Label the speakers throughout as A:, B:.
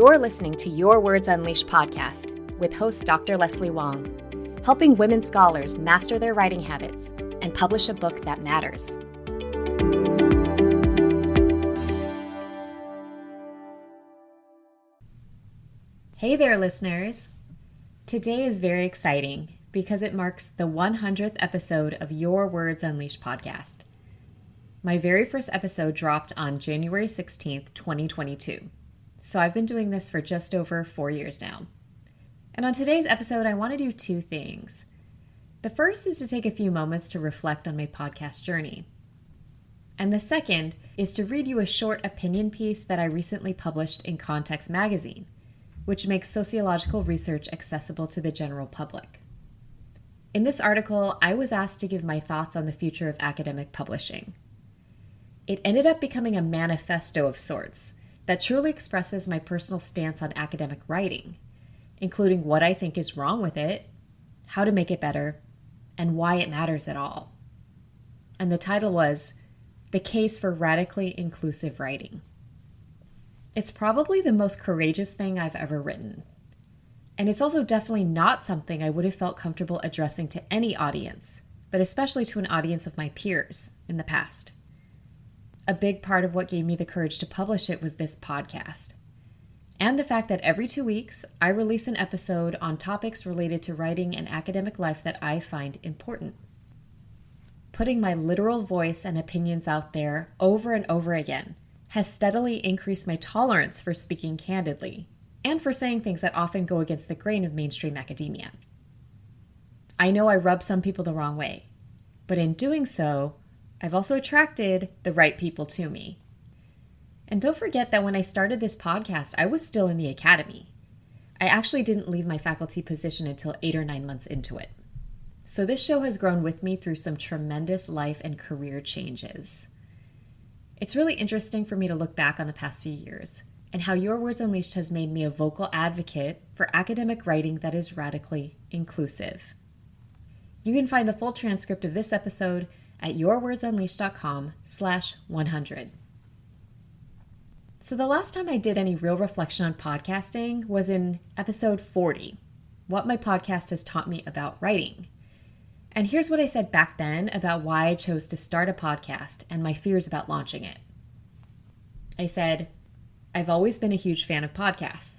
A: You're listening to Your Words Unleashed podcast with host Dr. Leslie Wong, helping women scholars master their writing habits and publish a book that matters. Hey there, listeners. Today is very exciting because it marks the 100th episode of Your Words Unleashed podcast. My very first episode dropped on January 16th, 2022. So I've been doing this for just over 4 years now. And on today's episode, I want to do two things. The first is to take a few moments to reflect on my podcast journey. And the second is to read you a short opinion piece that I recently published in Context magazine, which makes sociological research accessible to the general public. In this article, I was asked to give my thoughts on the future of academic publishing. It ended up becoming a manifesto of sorts that truly expresses my personal stance on academic writing, including what I think is wrong with it, how to make it better, and why it matters at all. And the title was The Case for Radically Inclusive Writing. It's probably the most courageous thing I've ever written. And it's also definitely not something I would have felt comfortable addressing to any audience, but especially to an audience of my peers in the past. A big part of what gave me the courage to publish it was this podcast. And the fact that every 2 weeks, I release an episode on topics related to writing and academic life that I find important. Putting my literal voice and opinions out there over and over again has steadily increased my tolerance for speaking candidly and for saying things that often go against the grain of mainstream academia. I know I rub some people the wrong way, but in doing so, I've also attracted the right people to me. And don't forget that when I started this podcast, I was still in the academy. I actually didn't leave my faculty position until 8 or 9 months into it. So this show has grown with me through some tremendous life and career changes. It's really interesting for me to look back on the past few years and how Your Words Unleashed has made me a vocal advocate for academic writing that is radically inclusive. You can find the full transcript of this episode at yourwordsunleashed.com/100. So the last time I did any real reflection on podcasting was in episode 40, What My Podcast Has Taught Me About Writing. And here's what I said back then about why I chose to start a podcast and my fears about launching it. I said, I've always been a huge fan of podcasts.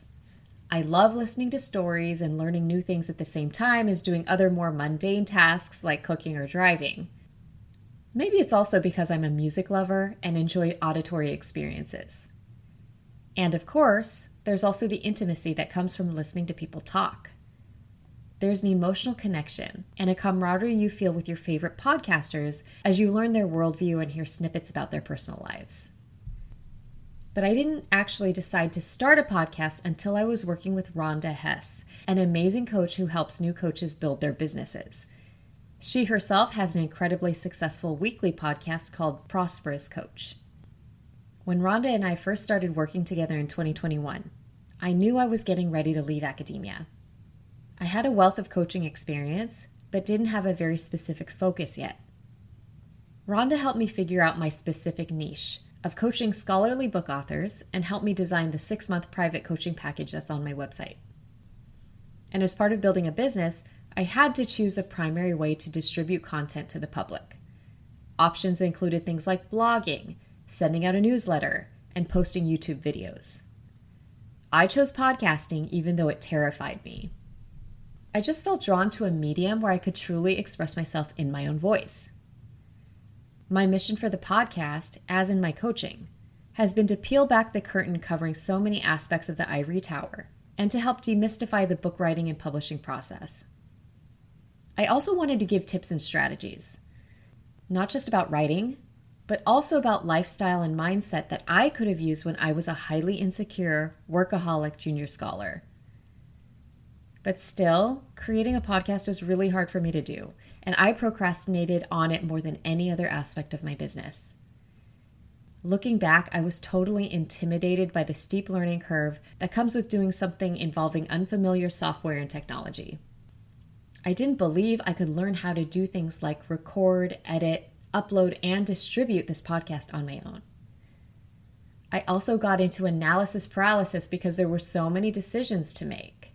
A: I love listening to stories and learning new things at the same time as doing other more mundane tasks like cooking or driving. Maybe it's also because I'm a music lover and enjoy auditory experiences. And of course, there's also the intimacy that comes from listening to people talk. There's an emotional connection and a camaraderie you feel with your favorite podcasters as you learn their worldview and hear snippets about their personal lives. But I didn't actually decide to start a podcast until I was working with Rhonda Hess, an amazing coach who helps new coaches build their businesses. She herself has an incredibly successful weekly podcast called Prosperous Coach. When Rhonda and I first started working together in 2021, I knew I was getting ready to leave academia. I had a wealth of coaching experience, but didn't have a very specific focus yet. Rhonda helped me figure out my specific niche of coaching scholarly book authors and helped me design the 6-month private coaching package that's on my website. And as part of building a business, I had to choose a primary way to distribute content to the public. Options included things like blogging, sending out a newsletter, and posting YouTube videos. I chose podcasting even though it terrified me. I just felt drawn to a medium where I could truly express myself in my own voice. My mission for the podcast, as in my coaching, has been to peel back the curtain covering so many aspects of the Ivory Tower and to help demystify the book writing and publishing process. I also wanted to give tips and strategies, not just about writing, but also about lifestyle and mindset that I could have used when I was a highly insecure, workaholic junior scholar. But still, creating a podcast was really hard for me to do, and I procrastinated on it more than any other aspect of my business. Looking back, I was totally intimidated by the steep learning curve that comes with doing something involving unfamiliar software and technology. I didn't believe I could learn how to do things like record, edit, upload, and distribute this podcast on my own. I also got into analysis paralysis because there were so many decisions to make.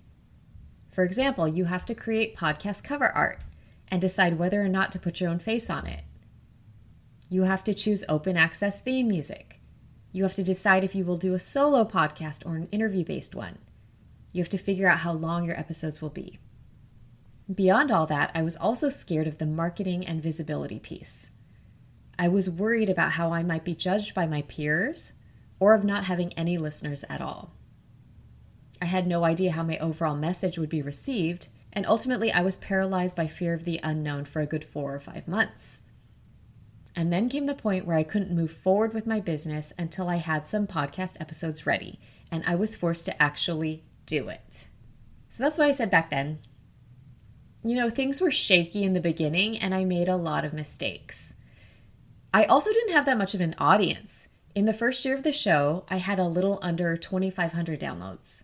A: For example, you have to create podcast cover art and decide whether or not to put your own face on it. You have to choose open access theme music. You have to decide if you will do a solo podcast or an interview-based one. You have to figure out how long your episodes will be. Beyond all that, I was also scared of the marketing and visibility piece. I was worried about how I might be judged by my peers or of not having any listeners at all. I had no idea how my overall message would be received, and ultimately I was paralyzed by fear of the unknown for a good 4 or 5 months. And then came the point where I couldn't move forward with my business until I had some podcast episodes ready, and I was forced to actually do it. So that's what I said back then. Things were shaky in the beginning, and I made a lot of mistakes. I also didn't have that much of an audience. In the first year of the show, I had a little under 2,500 downloads.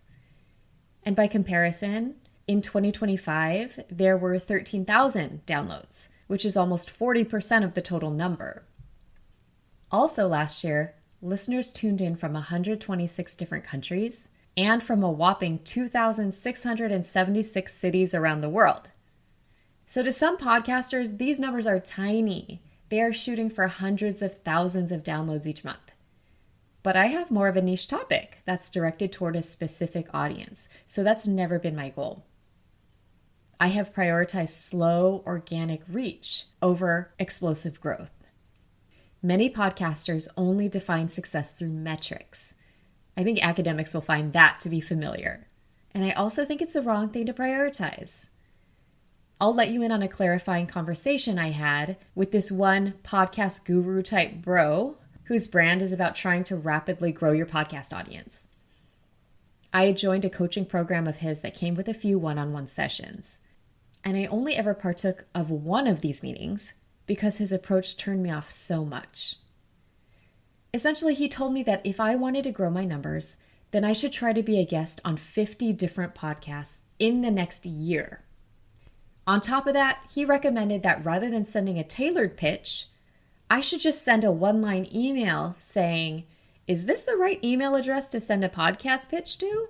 A: And by comparison, in 2025, there were 13,000 downloads, which is almost 40% of the total number. Also last year, listeners tuned in from 126 different countries and from a whopping 2,676 cities around the world. So to some podcasters, these numbers are tiny. They are shooting for hundreds of thousands of downloads each month. But I have more of a niche topic that's directed toward a specific audience, so that's never been my goal. I have prioritized slow, organic reach over explosive growth. Many podcasters only define success through metrics. I think academics will find that to be familiar. And I also think it's the wrong thing to prioritize. I'll let you in on a clarifying conversation I had with this one podcast guru type bro whose brand is about trying to rapidly grow your podcast audience. I had joined a coaching program of his that came with a few one-on-one sessions. And I only ever partook of one of these meetings because his approach turned me off so much. Essentially, he told me that if I wanted to grow my numbers, then I should try to be a guest on 50 different podcasts in the next year. On top of that, he recommended that rather than sending a tailored pitch, I should just send a one-line email saying, "Is this the right email address to send a podcast pitch to?"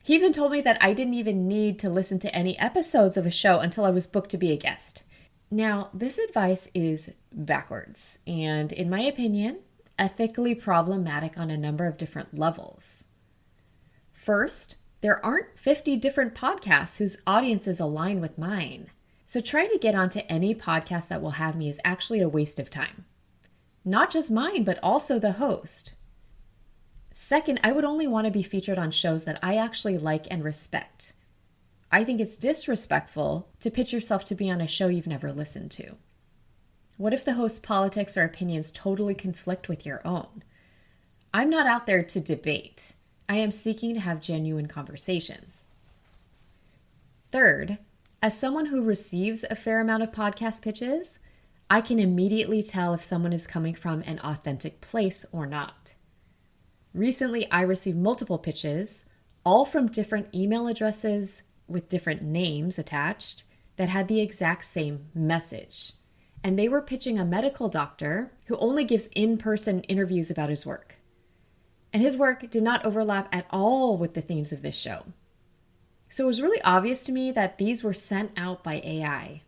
A: He even told me that I didn't even need to listen to any episodes of a show until I was booked to be a guest. Now, this advice is backwards and, in my opinion, ethically problematic on a number of different levels. First, there aren't 50 different podcasts whose audiences align with mine. So trying to get onto any podcast that will have me is actually a waste of time. Not just mine, but also the host. Second, I would only want to be featured on shows that I actually like and respect. I think it's disrespectful to pitch yourself to be on a show you've never listened to. What if the host's politics or opinions totally conflict with your own? I'm not out there to debate. I am seeking to have genuine conversations. Third, as someone who receives a fair amount of podcast pitches, I can immediately tell if someone is coming from an authentic place or not. Recently, I received multiple pitches, all from different email addresses with different names attached that had the exact same message. And they were pitching a medical doctor who only gives in-person interviews about his work. And his work did not overlap at all with the themes of this show. So it was really obvious to me that these were sent out by AI.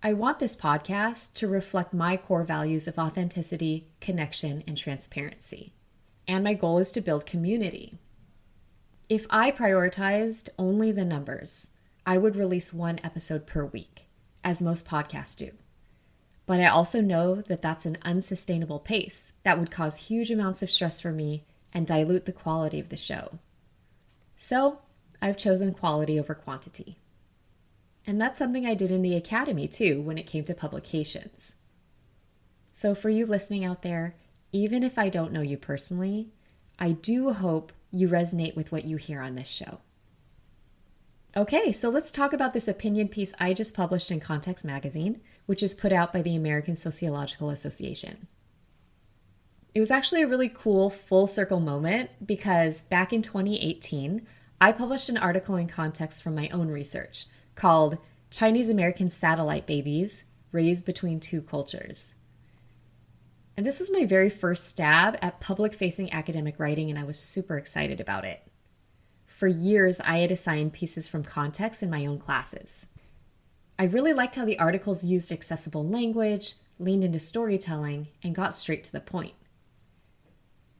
A: I want this podcast to reflect my core values of authenticity, connection, and transparency. And my goal is to build community. If I prioritized only the numbers, I would release one episode per week, as most podcasts do. But I also know that that's an unsustainable pace that would cause huge amounts of stress for me and dilute the quality of the show. So I've chosen quality over quantity. And that's something I did in the academy too when it came to publications. So for you listening out there, even if I don't know you personally, I do hope you resonate with what you hear on this show. Okay, so let's talk about this opinion piece I just published in Context Magazine, which is put out by the American Sociological Association. It was actually a really cool full circle moment because back in 2018, I published an article in Context from my own research called Chinese American Satellite Babies Raised Between Two Cultures. And this was my very first stab at public-facing academic writing, and I was super excited about it. For years, I had assigned pieces from context in my own classes. I really liked how the articles used accessible language, leaned into storytelling, and got straight to the point.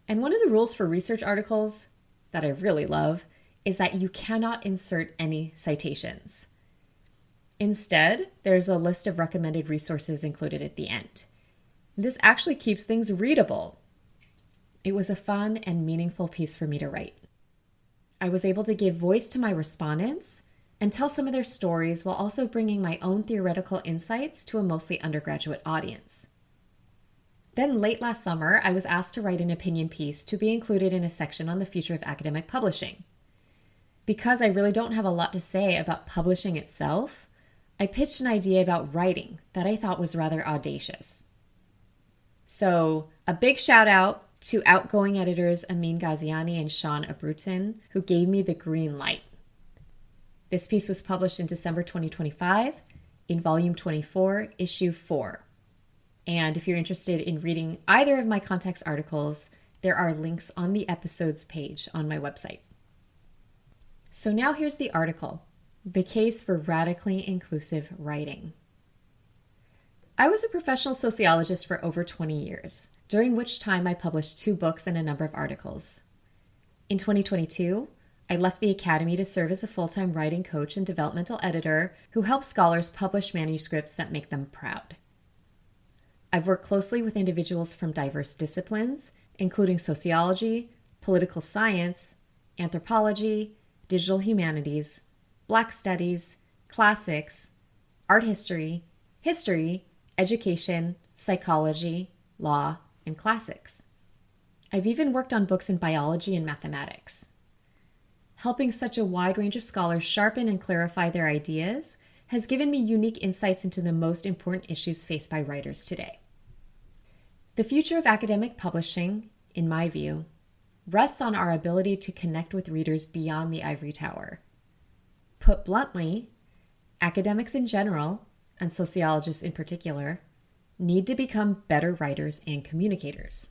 A: And one of the rules for research articles that I really love is that you cannot insert any citations. Instead, there's a list of recommended resources included at the end. This actually keeps things readable. It was a fun and meaningful piece for me to write. I was able to give voice to my respondents and tell some of their stories while also bringing my own theoretical insights to a mostly undergraduate audience. Then late last summer, I was asked to write an opinion piece to be included in a section on the future of academic publishing. Because I really don't have a lot to say about publishing itself, I pitched an idea about writing that I thought was rather audacious. So, a big shout out to outgoing editors Amin Ghaziani and Sean Abrutin, who gave me the green light. This piece was published in December 2025 in Volume 24, Issue 4. And if you're interested in reading either of my context articles, there are links on the episodes page on my website. So now here's the article, The Case for Radically Inclusive Writing. I was a professional sociologist for over 20 years, during which time I published 2 books and a number of articles. In 2022, I left the academy to serve as a full-time writing coach and developmental editor who helps scholars publish manuscripts that make them proud. I've worked closely with individuals from diverse disciplines, including sociology, political science, anthropology, digital humanities, Black studies, classics, art history, education, psychology, law, and classics. I've even worked on books in biology and mathematics. Helping such a wide range of scholars sharpen and clarify their ideas has given me unique insights into the most important issues faced by writers today. The future of academic publishing, in my view, rests on our ability to connect with readers beyond the ivory tower. Put bluntly, academics in general, and sociologists in particular, need to become better writers and communicators.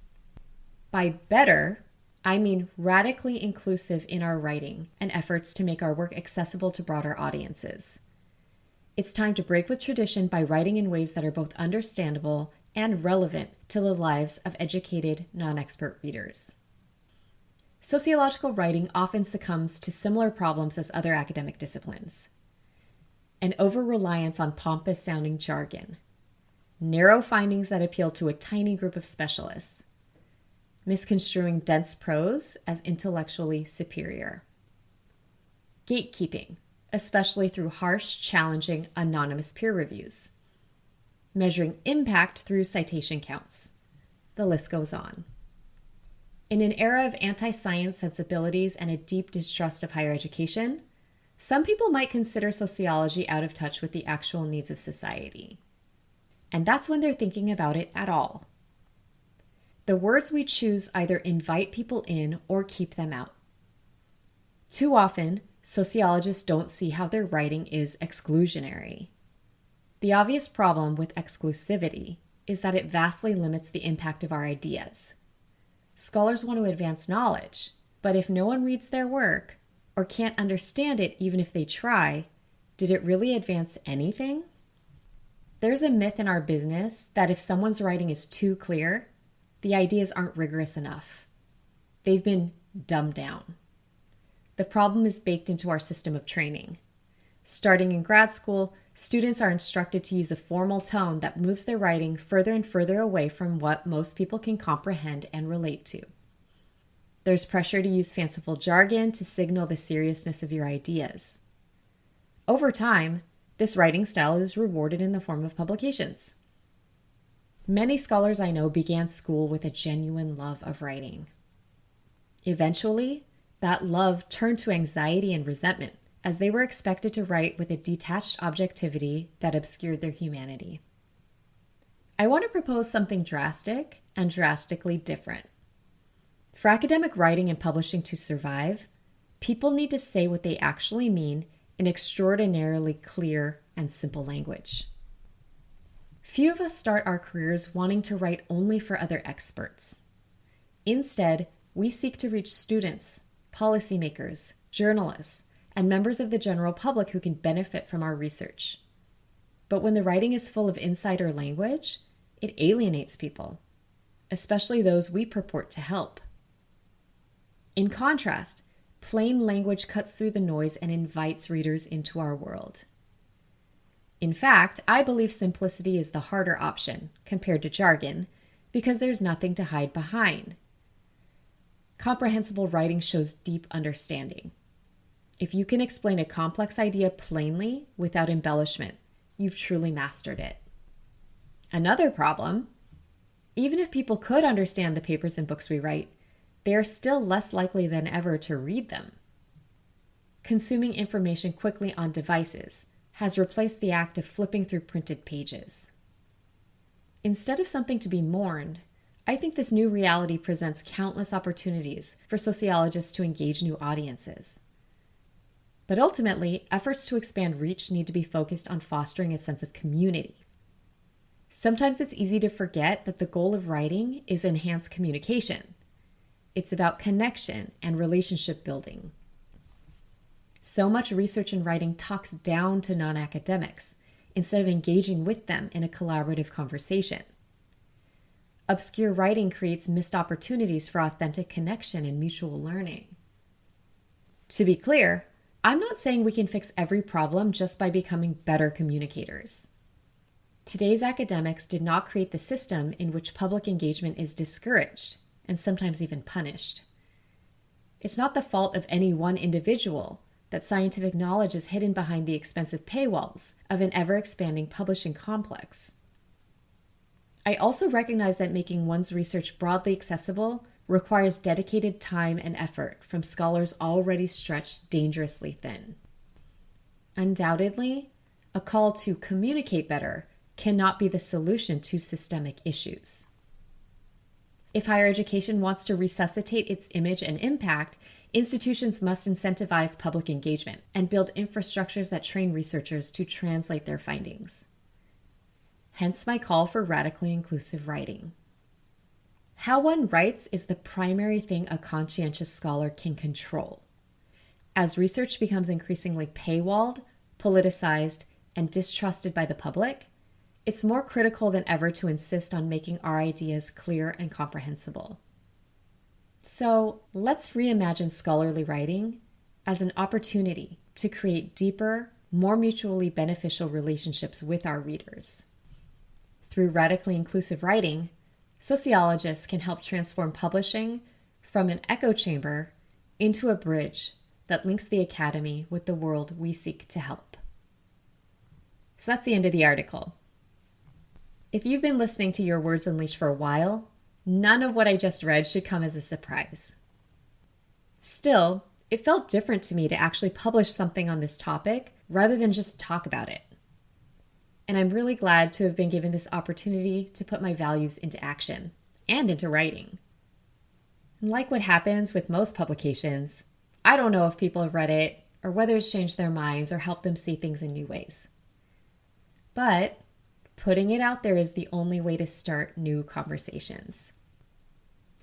A: By better, I mean radically inclusive in our writing and efforts to make our work accessible to broader audiences. It's time to break with tradition by writing in ways that are both understandable and relevant to the lives of educated, non-expert readers. Sociological writing often succumbs to similar problems as other academic disciplines. An over-reliance on pompous-sounding jargon, narrow findings that appeal to a tiny group of specialists, misconstruing dense prose as intellectually superior. Gatekeeping, especially through harsh, challenging, anonymous peer reviews. Measuring impact through citation counts. The list goes on. In an era of anti-science sensibilities and a deep distrust of higher education, some people might consider sociology out of touch with the actual needs of society. And that's when they're thinking about it at all. The words we choose either invite people in or keep them out. Too often, sociologists don't see how their writing is exclusionary. The obvious problem with exclusivity is that it vastly limits the impact of our ideas. Scholars want to advance knowledge, but if no one reads their work or can't understand it even if they try, did it really advance anything? There's a myth in our business that if someone's writing is too clear, the ideas aren't rigorous enough. They've been dumbed down. The problem is baked into our system of training. Starting in grad school, students are instructed to use a formal tone that moves their writing further and further away from what most people can comprehend and relate to. There's pressure to use fanciful jargon to signal the seriousness of your ideas. Over time, this writing style is rewarded in the form of publications. Many scholars I know began school with a genuine love of writing. Eventually, that love turned to anxiety and resentment, as they were expected to write with a detached objectivity that obscured their humanity. I want to propose something drastic and drastically different. For academic writing and publishing to survive, people need to say what they actually mean in extraordinarily clear and simple language. Few of us start our careers wanting to write only for other experts. Instead, we seek to reach students, policymakers, journalists, and members of the general public who can benefit from our research. But when the writing is full of insider language, it alienates people, especially those we purport to help. In contrast, plain language cuts through the noise and invites readers into our world. In fact, I believe simplicity is the harder option compared to jargon because there's nothing to hide behind. Comprehensible writing shows deep understanding. If you can explain a complex idea plainly without embellishment, you've truly mastered it. Another problem, even if people could understand the papers and books we write, they are still less likely than ever to read them. Consuming information quickly on devices has replaced the act of flipping through printed pages. Instead of something to be mourned, I think this new reality presents countless opportunities for sociologists to engage new audiences. But ultimately, efforts to expand reach need to be focused on fostering a sense of community. Sometimes it's easy to forget that the goal of writing is enhanced communication. It's about connection and relationship building. So much research and writing talks down to non-academics instead of engaging with them in a collaborative conversation. Obscure writing creates missed opportunities for authentic connection and mutual learning. To be clear, I'm not saying we can fix every problem just by becoming better communicators. Today's academics did not create the system in which public engagement is discouraged and sometimes even punished. It's not the fault of any one individual that scientific knowledge is hidden behind the expensive paywalls of an ever-expanding publishing complex. I also recognize that making one's research broadly accessible requires dedicated time and effort from scholars already stretched dangerously thin. Undoubtedly, a call to communicate better cannot be the solution to systemic issues. If higher education wants to resuscitate its image and impact, institutions must incentivize public engagement and build infrastructures that train researchers to translate their findings. Hence my call for radically inclusive writing. How one writes is the primary thing a conscientious scholar can control. As research becomes increasingly paywalled, politicized, and distrusted by the public, it's more critical than ever to insist on making our ideas clear and comprehensible. So let's reimagine scholarly writing as an opportunity to create deeper, more mutually beneficial relationships with our readers. Through radically inclusive writing, sociologists can help transform publishing from an echo chamber into a bridge that links the academy with the world we seek to help. So that's the end of the article. If you've been listening to Your Words Unleashed for a while, none of what I just read should come as a surprise. Still, it felt different to me to actually publish something on this topic rather than just talk about it. And I'm really glad to have been given this opportunity to put my values into action and into writing. And like what happens with most publications, I don't know if people have read it or whether it's changed their minds or helped them see things in new ways. But putting it out there is the only way to start new conversations.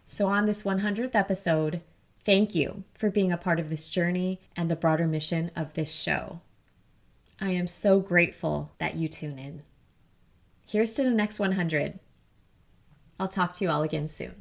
A: So on this 100th episode, thank you for being a part of this journey and the broader mission of this show. I am so grateful that you tune in. Here's to the next 100. I'll talk to you all again soon.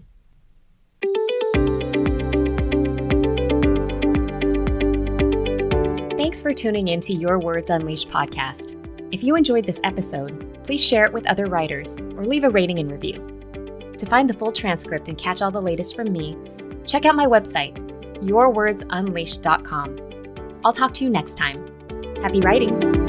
A: Thanks for tuning in to Your Words Unleashed podcast. If you enjoyed this episode, please share it with other writers or leave a rating and review. To find the full transcript and catch all the latest from me, check out my website, yourwordsunleashed.com. I'll talk to you next time. Happy writing!